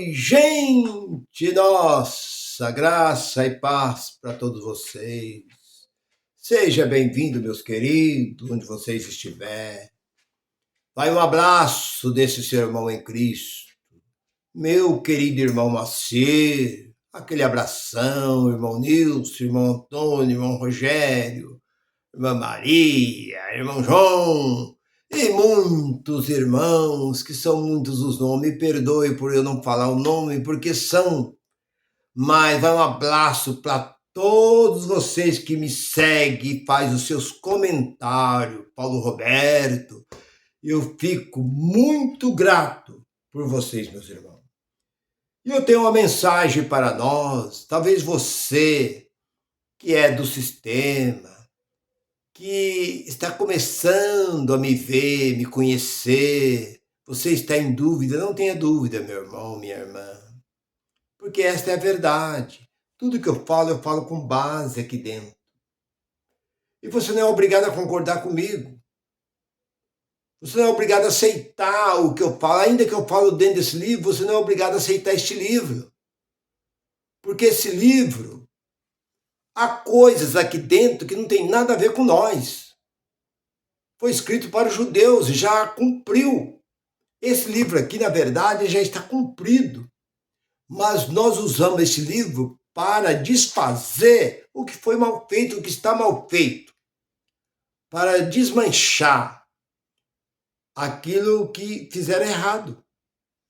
Oi, gente nossa, graça e paz para todos vocês. Seja bem-vindo, meus queridos, onde vocês estiverem. Vai um abraço desse seu irmão em Cristo, meu querido irmão Macier, aquele abração, irmão Nilson, irmão Antônio, irmão Rogério, irmã Maria, irmão João, e muitos irmãos, que são muitos os nomes, me perdoe por eu não falar o nome, porque são, mas vai um abraço para todos vocês que me seguem, faz os seus comentários, Paulo Roberto, eu fico muito grato por vocês, meus irmãos. E eu tenho uma mensagem para nós, talvez você, que é do sistema, que está começando a me ver, me conhecer, você está em dúvida, não tenha dúvida, meu irmão, minha irmã, porque esta é a verdade. Tudo que eu falo com base aqui dentro. E você não é obrigado a concordar comigo. Você não é obrigado a aceitar o que eu falo, ainda que eu falo dentro desse livro, você não é obrigado a aceitar este livro. Porque esse livro, há coisas aqui dentro que não tem nada a ver com nós. Foi escrito para os judeus e já cumpriu. Esse livro aqui, na verdade, já está cumprido. Mas nós usamos esse livro para desfazer o que foi mal feito, o que está mal feito. Para desmanchar aquilo que fizeram errado.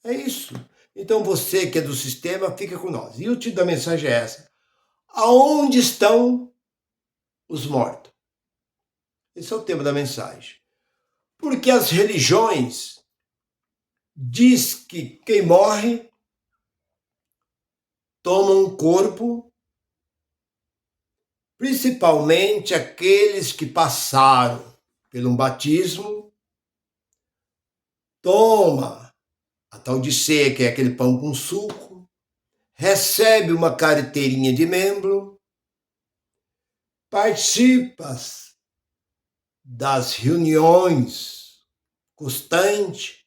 É isso. Então você que é do sistema, fica com nós. E o título da mensagem é essa. Aonde estão os mortos? Esse é o tema da mensagem. Porque as religiões diz que quem morre toma um corpo, principalmente aqueles que passaram por um batismo, toma a tal de ceia, que é aquele pão com suco, recebe uma carteirinha de membro, participa das reuniões constantes,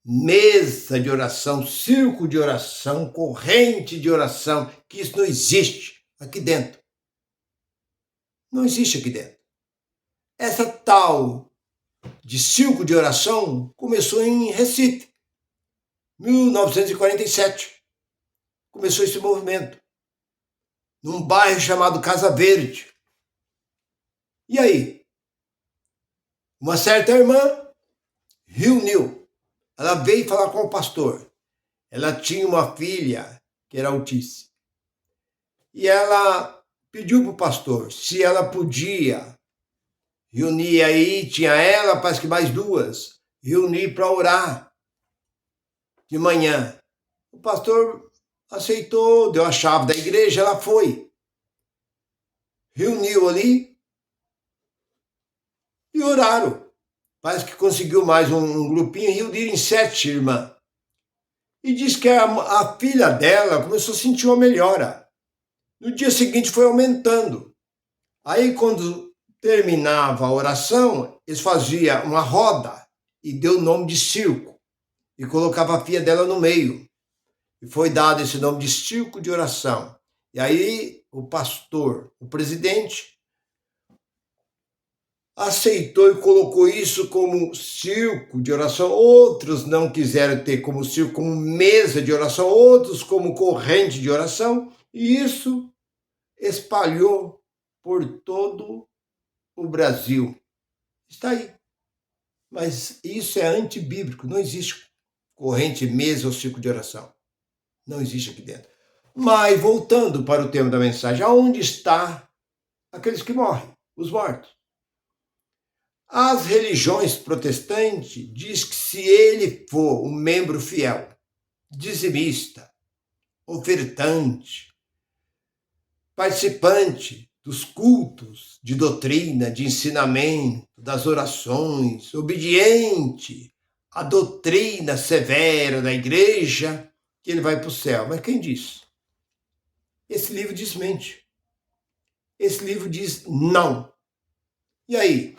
mesa de oração, círculo de oração, corrente de oração, que isso não existe aqui dentro. Não existe aqui dentro. Essa tal de círculo de oração começou em Recife, 1947. Começou esse movimento, num bairro chamado Casa Verde. E aí? Uma certa irmã reuniu. Ela veio falar com o pastor. Ela tinha uma filha que era autista. E ela pediu para o pastor se ela podia reunir aí, tinha ela, parece que mais duas, reunir para orar de manhã. O pastor aceitou, deu a chave da igreja, ela foi. Reuniu ali e oraram. Parece que conseguiu mais um grupinho, reuniram em 7 irmãs. E diz que a filha dela começou a sentir uma melhora. No dia seguinte foi aumentando. Aí quando terminava a oração, eles faziam uma roda e deu o nome de circo. E colocava a filha dela no meio. E foi dado esse nome de círculo de oração. E aí o pastor, o presidente, aceitou e colocou isso como círculo de oração. Outros não quiseram ter como círculo, como mesa de oração, outros como corrente de oração. E isso espalhou por todo o Brasil. Está aí. Mas isso é antibíblico, não existe corrente, mesa ou círculo de oração. Não existe aqui dentro. Mas, voltando para o tema da mensagem, aonde está aqueles que morrem, os mortos? As religiões protestantes diz que se ele for um membro fiel, dizimista, ofertante, participante dos cultos de doutrina, de ensinamento, das orações, obediente à doutrina severa da igreja, que ele vai para o céu. Mas quem diz? Esse livro desmente. Esse livro diz não. E aí?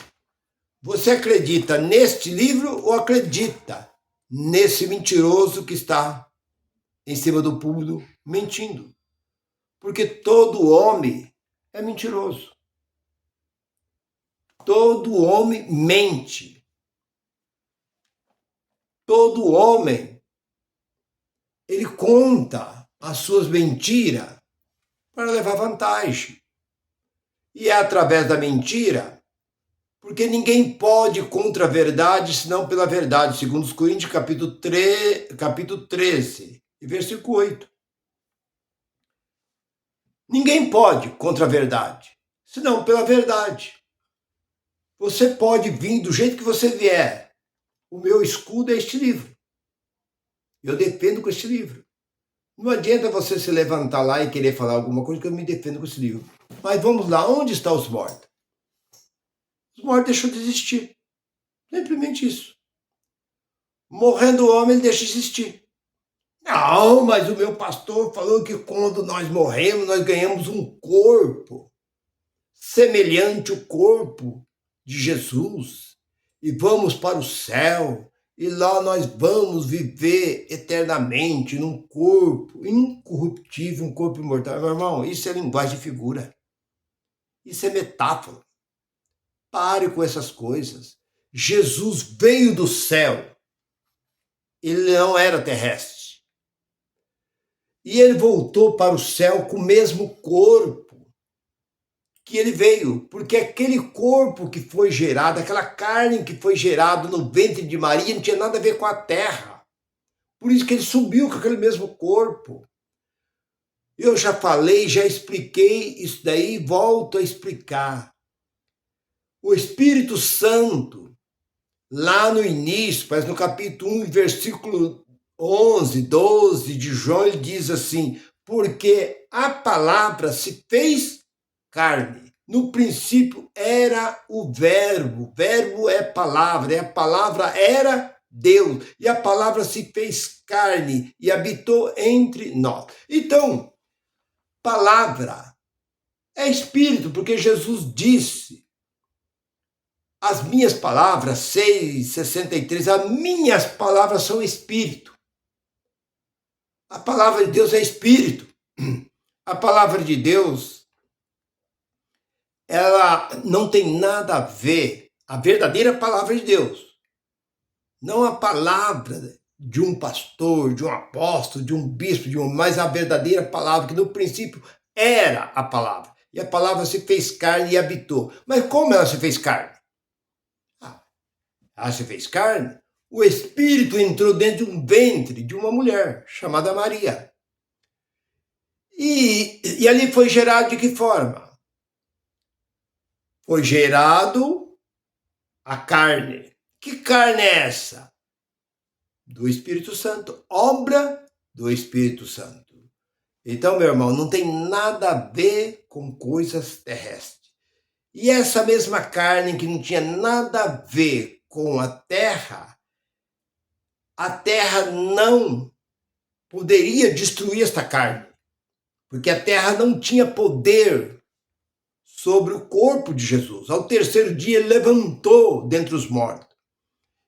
Você acredita neste livro ou acredita nesse mentiroso que está em cima do púlpito mentindo. Porque todo homem é mentiroso. Todo homem mente. Todo homem, ele conta as suas mentiras para levar vantagem. E é através da mentira, porque ninguém pode contra a verdade, senão pela verdade, segundo os Coríntios, capítulo 13, versículo 8. Ninguém pode contra a verdade, senão pela verdade. Você pode vir do jeito que você vier. O meu escudo é este livro. Eu defendo com este livro. Não adianta você se levantar lá e querer falar alguma coisa que eu me defendo com esse livro. Mas vamos lá, onde estão os mortos? Os mortos deixam de existir. Simplesmente isso. Morrendo o homem, ele deixa de existir. Não, mas o meu pastor falou que quando nós morremos, nós ganhamos um corpo semelhante ao corpo de Jesus. E vamos para o céu. E lá nós vamos viver eternamente num corpo incorruptível, um corpo imortal. Meu irmão, isso é linguagem de figura. Isso é metáfora. Pare com essas coisas. Jesus veio do céu. Ele não era terrestre. E ele voltou para o céu com o mesmo corpo que ele veio. Porque aquele corpo que foi gerado, aquela carne que foi gerada no ventre de Maria, não tinha nada a ver com a terra. Por isso que ele subiu com aquele mesmo corpo. Eu já falei, já expliquei isso daí, volto a explicar. O Espírito Santo, lá no início, mas no capítulo 1, versículo 11, 12 de João, ele diz assim: porque a palavra se fez carne. No princípio era o verbo é palavra, e a palavra era Deus, e a palavra se fez carne e habitou entre nós. Então, palavra é espírito, porque Jesus disse: as minhas palavras, 6:63, as minhas palavras são espírito. A palavra de Deus é espírito. A palavra de Deus, ela não tem nada a ver, a verdadeira palavra de Deus, não a palavra de um pastor, de um apóstolo, de um bispo, mas a verdadeira palavra, que no princípio era a palavra. E a palavra se fez carne e habitou. Mas como ela se fez carne? Ela se fez carne. O Espírito entrou dentro de um ventre de uma mulher chamada Maria. E ali foi gerado de que forma? Foi gerado a carne. Que carne é essa? Do Espírito Santo. Obra do Espírito Santo. Então, meu irmão, não tem nada a ver com coisas terrestres. E essa mesma carne que não tinha nada a ver com a terra não poderia destruir esta carne, porque a terra não tinha poder sobre o corpo de Jesus. Ao terceiro dia ele levantou dentre os mortos.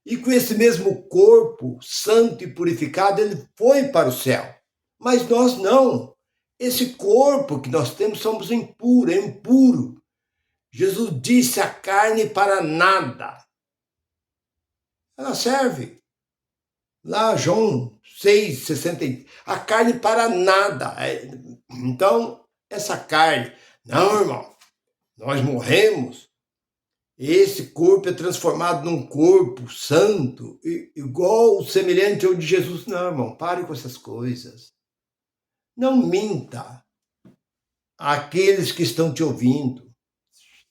E com esse mesmo corpo santo e purificado, ele foi para o céu. Mas nós não. Esse corpo que nós temos somos impuros, é impuro. Jesus disse: a carne para nada. Ela serve. Lá, João 6:60, a carne para nada. Então, essa carne, não, irmão, nós morremos, esse corpo é transformado num corpo santo, igual, semelhante ao de Jesus. Não, irmão, pare com essas coisas. Não minta àqueles que estão te ouvindo.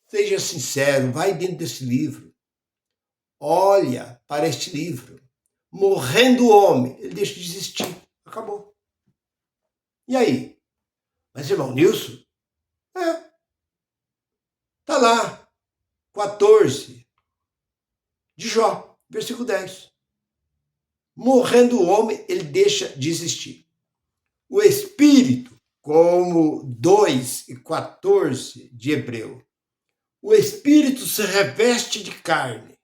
Seja sincero, vai dentro desse livro. Olha para este livro. Morrendo o homem, ele deixa de existir. Acabou. E aí? Mas, irmão Nilson? Tá lá. 14 de Jó, versículo 10. Morrendo o homem, ele deixa de existir. O Espírito, como 2:14 de Hebreu, o Espírito se reveste de carne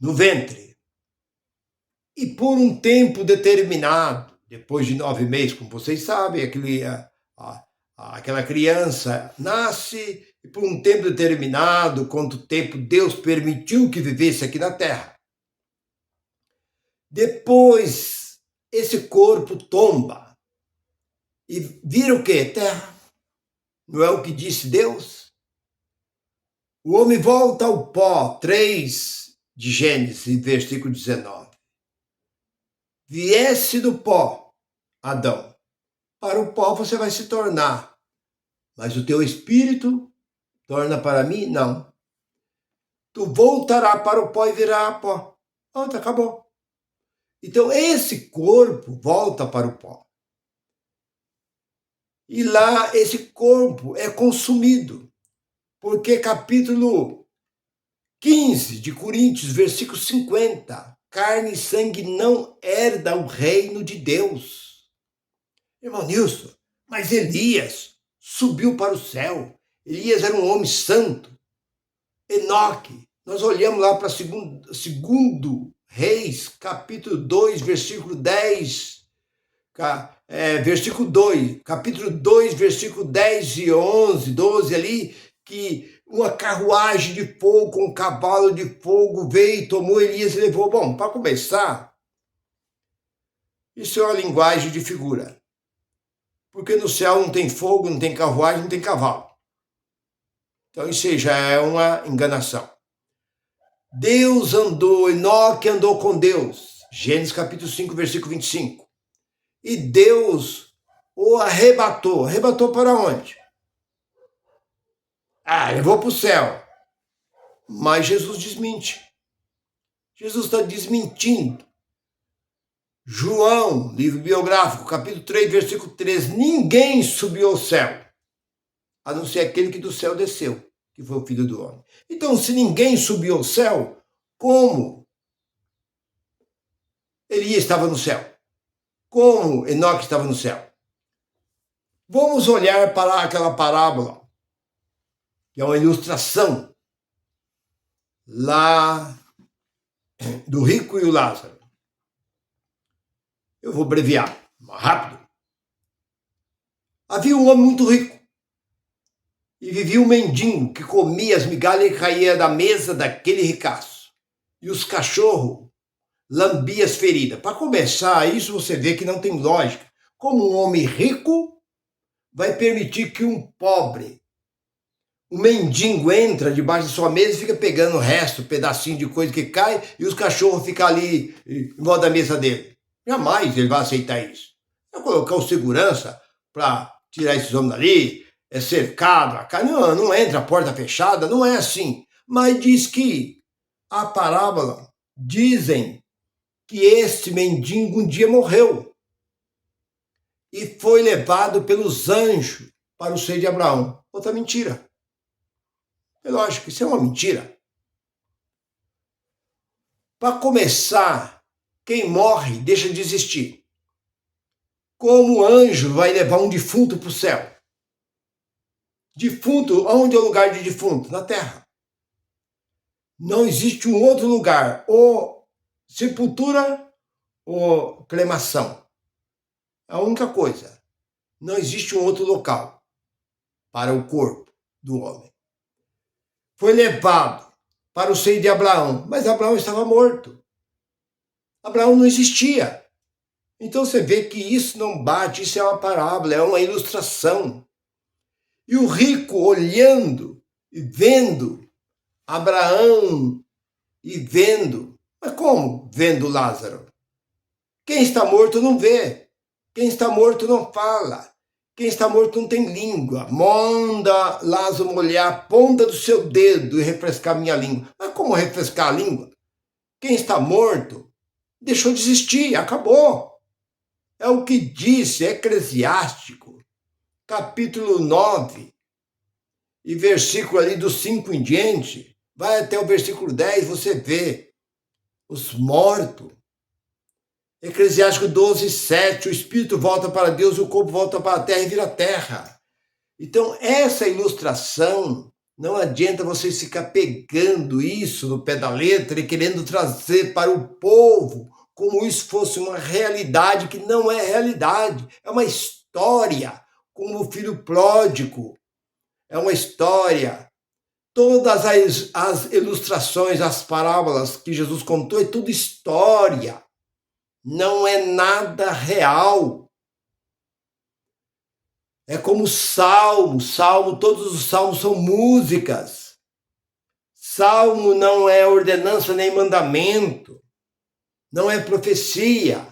no ventre. E por um tempo determinado, depois de 9 meses, como vocês sabem, aquela criança nasce e por um tempo determinado, quanto tempo Deus permitiu que vivesse aqui na Terra. Depois, esse corpo tomba e vira o quê? Terra. Não é o que disse Deus? O homem volta ao pó, 3 de Gênesis, versículo 19. Viesse do pó, Adão, para o pó você vai se tornar, mas o teu espírito torna para mim? Não. Tu voltará para o pó e virá pó. Pronto, acabou. Então esse corpo volta para o pó. E lá esse corpo é consumido, porque capítulo 15 de Coríntios, versículo 50, carne e sangue não herda o reino de Deus. Irmão Nilson, mas Elias subiu para o céu. Elias era um homem santo. Enoque, nós olhamos lá para segundo Reis, capítulo 2, versículo 10, versículo 2, capítulo 2, versículo 10 e 11, 12 ali, que uma carruagem de fogo, um cavalo de fogo veio e tomou Elias e levou. Bom, para começar, isso é uma linguagem de figura. Porque no céu não tem fogo, não tem carruagem, não tem cavalo. Então isso já é uma enganação. Deus andou, Enoque andou com Deus. Gênesis capítulo 5, versículo 25. E Deus o arrebatou. Arrebatou para onde? Levou para o céu. Mas Jesus desmente. Jesus está desmentindo. João, livro biográfico, capítulo 3, versículo 13. Ninguém subiu ao céu, a não ser aquele que do céu desceu, que foi o Filho do Homem. Então, se ninguém subiu ao céu, como Elias estava no céu? Como Enoque estava no céu? Vamos olhar para aquela parábola, que é uma ilustração lá do rico e o Lázaro. Eu vou abreviar, rápido. Havia um homem muito rico e vivia um mendigo que comia as migalhas e caía da mesa daquele ricaço. E os cachorros lambiam as feridas. Para começar, isso você vê que não tem lógica. Como um homem rico vai permitir que um pobre, um mendigo, entra debaixo de sua mesa e fica pegando o resto, pedacinho de coisa que cai, e os cachorros ficam ali em volta da mesa dele? Jamais ele vai aceitar isso. Vai colocar o segurança para tirar esses homens dali, é cercado, não entra a porta fechada, não é assim. Mas diz que a parábola, dizem que este mendigo um dia morreu e foi levado pelos anjos para o seio de Abraão. Outra mentira. É lógico, isso é uma mentira. Para começar, quem morre deixa de existir. Como o anjo vai levar um defunto para o céu? Defunto, onde é o lugar de defunto? Na terra. Não existe um outro lugar, ou sepultura ou cremação. A única coisa. Não existe um outro local para o corpo do homem. Foi levado para o seio de Abraão, mas Abraão estava morto. Abraão não existia. Então você vê que isso não bate, isso é uma parábola, é uma ilustração. E o rico olhando e vendo Abraão e vendo. Mas como vendo Lázaro? Quem está morto não vê. Quem está morto não fala. Quem está morto não tem língua. Manda Lázaro molhar a ponta do seu dedo e refrescar minha língua. Mas como refrescar a língua? Quem está morto deixou de existir, acabou. É o que disse Eclesiástico, capítulo 9, e versículo ali do 5 em diante, vai até o versículo 10, você vê os mortos. Eclesiástico 12, 7, o espírito volta para Deus, o corpo volta para a terra e vira terra. Então, essa ilustração, não adianta você ficar pegando isso no pé da letra e querendo trazer para o povo como isso fosse uma realidade que não é realidade, é uma história, como o filho pródigo, é uma história. Todas as ilustrações, as parábolas que Jesus contou, é tudo história, não é nada real. É como salmo, todos os salmos são músicas. Salmo não é ordenança nem mandamento, não é profecia,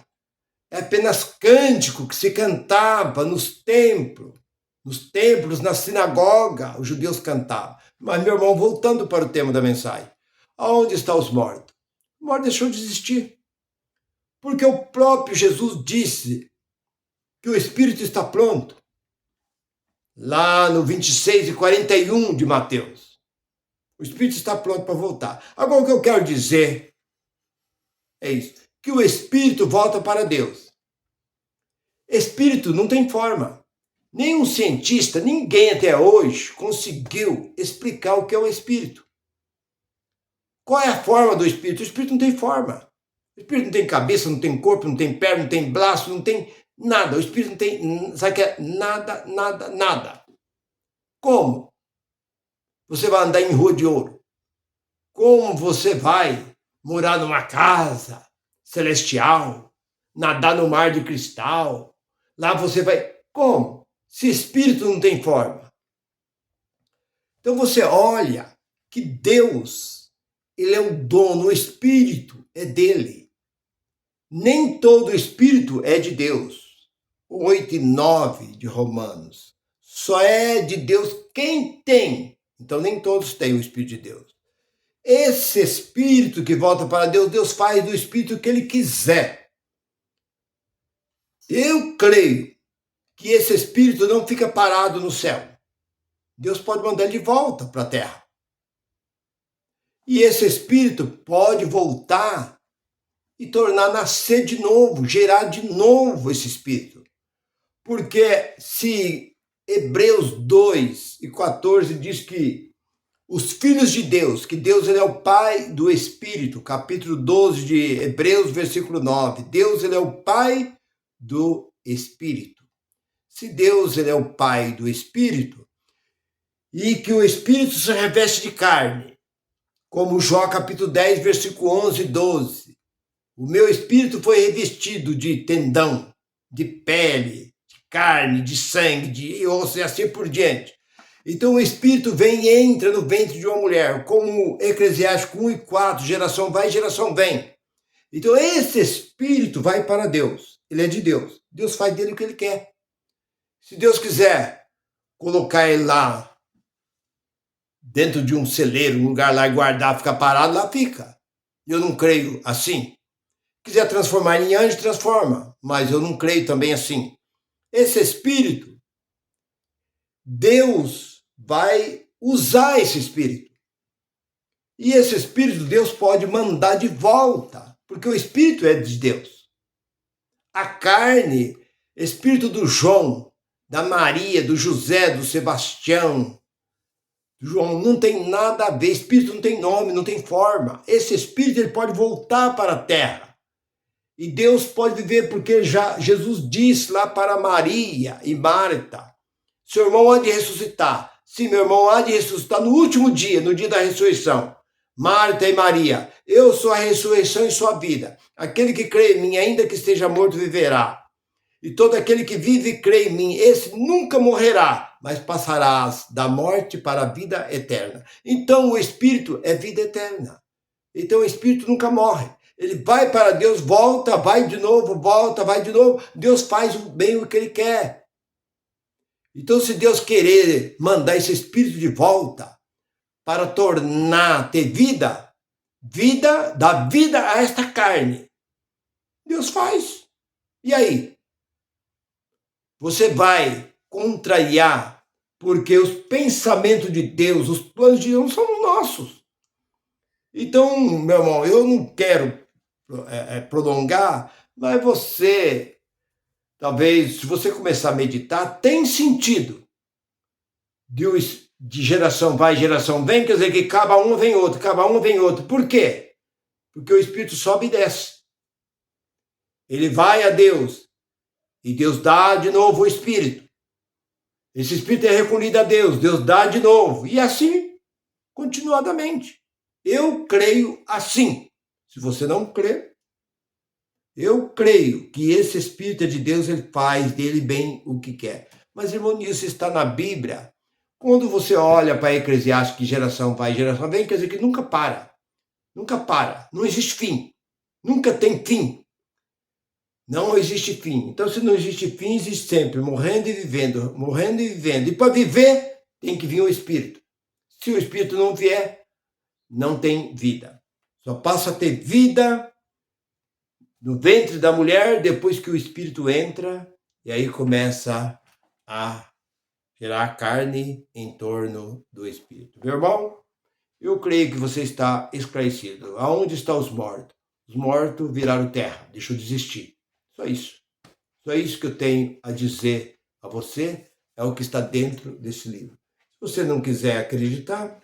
é apenas cântico que se cantava nos templos, na sinagoga, os judeus cantavam. Mas, meu irmão, voltando para o tema da mensagem, aonde estão os mortos? O morto deixou de existir, porque o próprio Jesus disse que o Espírito está pronto, lá no 26:41 de Mateus. O Espírito está pronto para voltar. Agora, o que eu quero dizer é isso, que o Espírito volta para Deus. Espírito não tem forma. Nenhum cientista, ninguém até hoje conseguiu explicar o que é o Espírito. Qual é a forma do Espírito? O Espírito não tem forma. O Espírito não tem cabeça, não tem corpo, não tem perna, não tem braço, não tem nada. O Espírito não tem, sabe o que é? Nada, nada, nada. Como você vai andar em rua de ouro? Como você vai morar numa casa celestial, nadar no mar de cristal? Lá você vai... Como? Se espírito não tem forma. Então você olha que Deus, ele é o dono, o espírito é dele. Nem todo espírito é de Deus. 8:9 de Romanos. Só é de Deus quem tem. Então nem todos têm o Espírito de Deus. Esse Espírito que volta para Deus, Deus faz do Espírito o que Ele quiser. Eu creio que esse Espírito não fica parado no céu. Deus pode mandar ele de volta para a terra. E esse Espírito pode voltar e tornar nascer de novo, gerar de novo esse Espírito. Porque se Hebreus 2:14 diz que os filhos de Deus, que Deus ele é o Pai do Espírito, capítulo 12 de Hebreus, versículo 9. Deus ele é o Pai do Espírito. Se Deus ele é o Pai do Espírito, e que o Espírito se reveste de carne, como Jó capítulo 10, versículo 11 e 12. O meu Espírito foi revestido de tendão, de pele, de carne, de sangue, de osso e assim por diante. Então o Espírito vem e entra no ventre de uma mulher, como Eclesiástico 1:4, geração vai, geração vem. Então esse Espírito vai para Deus, ele é de Deus. Deus faz dele o que ele quer. Se Deus quiser colocar ele lá, dentro de um celeiro, um lugar lá e guardar, ficar parado, lá fica. Eu não creio assim. Quiser transformar em anjo, transforma, mas eu não creio também assim. Esse Espírito, Deus vai usar esse Espírito. E esse Espírito Deus pode mandar de volta, porque o Espírito é de Deus. A carne, Espírito do João, da Maria, do José, do Sebastião, João, não tem nada a ver. Espírito não tem nome, não tem forma. Esse Espírito ele pode voltar para a terra. E Deus pode viver, porque já Jesus disse lá para Maria e Marta: seu irmão há de ressuscitar. Sim, meu irmão há de ressuscitar no último dia, no dia da ressurreição. Marta e Maria, eu sou a ressurreição e sua vida. Aquele que crê em mim, ainda que esteja morto, viverá. E todo aquele que vive e crê em mim, esse nunca morrerá, mas passarás da morte para a vida eterna. Então o Espírito é vida eterna. Então o Espírito nunca morre. Ele vai para Deus, volta, vai de novo, volta, vai de novo. Deus faz bem o que ele quer. Então se Deus querer mandar esse Espírito de volta para tornar, ter vida, dar vida a esta carne, Deus faz. E aí? Você vai contrariar, porque os pensamentos de Deus, os planos de Deus não são os nossos. Então, meu irmão, eu não quero prolongar, mas você, talvez, se você começar a meditar, tem sentido. De geração vai, geração vem, quer dizer que acaba um, vem outro, acaba um, vem outro. Por quê? Porque o Espírito sobe e desce. ele vai a Deus, e Deus dá de novo o Espírito. Esse Espírito é recolhido a Deus, Deus dá de novo, e assim, continuadamente. Eu creio assim. Se você não crê, eu creio que esse Espírito é de Deus, ele faz dele bem o que quer. Mas, irmão, isso está na Bíblia. Quando você olha para Eclesiastes, que geração vai, geração vem, quer dizer que nunca para. Nunca para. Não existe fim. Nunca tem fim. Não existe fim. Então, se não existe fim, existe sempre morrendo e vivendo, morrendo e vivendo. E para viver, tem que vir o Espírito. Se o Espírito não vier, não tem vida. Só passa a ter vida no ventre da mulher depois que o Espírito entra, e aí começa a gerar carne em torno do Espírito. Meu irmão, eu creio que você está esclarecido. Aonde estão os mortos? Os mortos viraram terra, deixou de existir. Só isso. Só isso que eu tenho a dizer a você, é o que está dentro desse livro. Se você não quiser acreditar,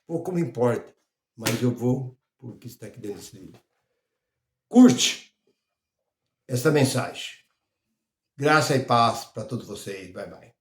pouco me importa, mas eu vou por que está aqui dentro desse livro. Curte essa mensagem. Graça e paz para todos vocês. Bye, bye.